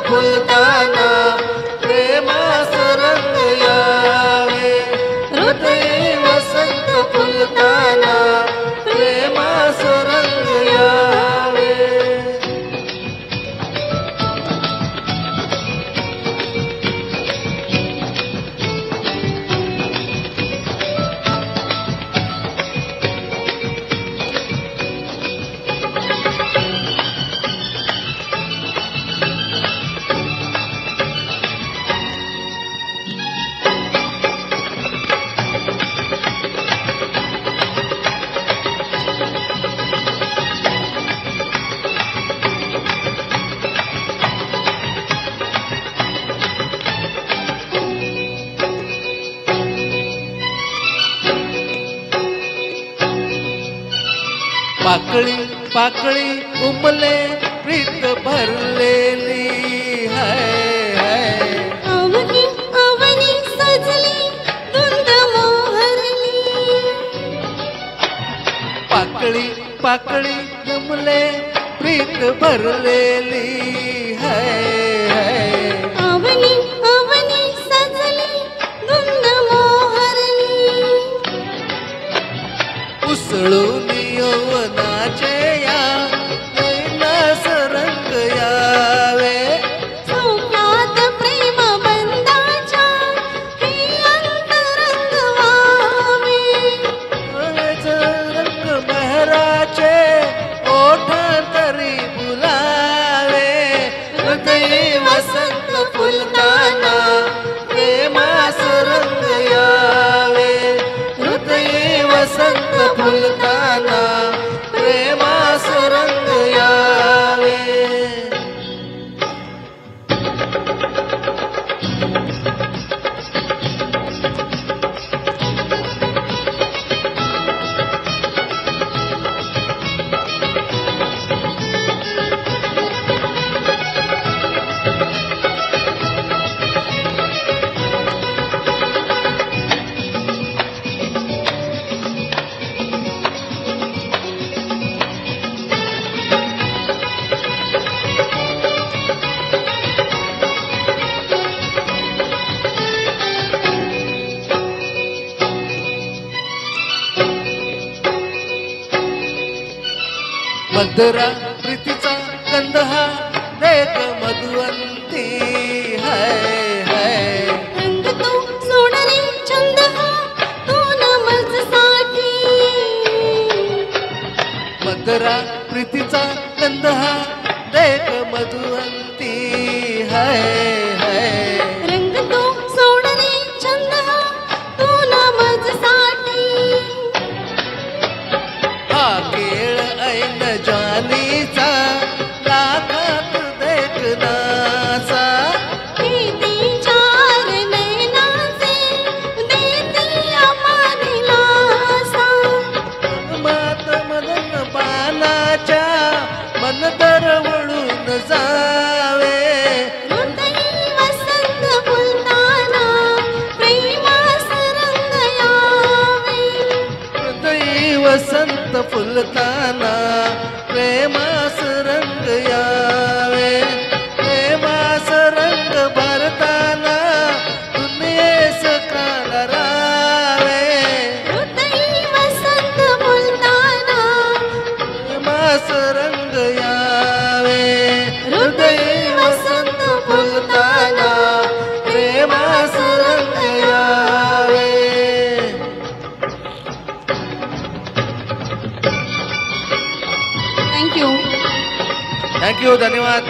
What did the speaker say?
फुलताना प्रेमास रंग यावे हृदय वसंत फुलताना प्रेमास रंग यावे पाकळी पाकळी उमले प्रीत भरलेली है अवनी अवनी सजली धुंद मोहरली पाकळी पाकळी उमले प्रीत भरलेली है अवनी अवनी सजली धुंद मोहरली उसळून यौवनाचे या नैनास रंग यावे चौकात प्रेम बंदाच्या हे अंतरंग व्हावे रंग बहराचे ओठ तरी बुलावे हृदय वसंत फुलताना प्रेमास रंग यावे हृदय वसंत फुलताना प्रेमास रंग यावे मधुरा प्रीतीचा गंध हा देख मधुवंती है रंग तो सोडरे चंद हा तो नमजसाठी मधुरा प्रीतीचा गंध हा देख मधुवंती है रंग तो सोडरे चंद हा तो नमजसाठी हा केळ ऐन जानीचा लाखात देखनाचा प्रीती चार नैनाचे देती अमानिलासा मात मदन बालाच्या मन दरवळून जावे हृदय वसंत फुलताना प्रेमास रंग यावे हृदय वसंत फुलताना प्रेमास रंग यावे प्रेमास रंग भरताना दुनियेस काल रावे हृदय वसंत फुलताना प्रेमास रंग यावे हृदय वसंत फुलताना प्रेमास रंग यावे थँक्यू थँक्यू धन्यवाद।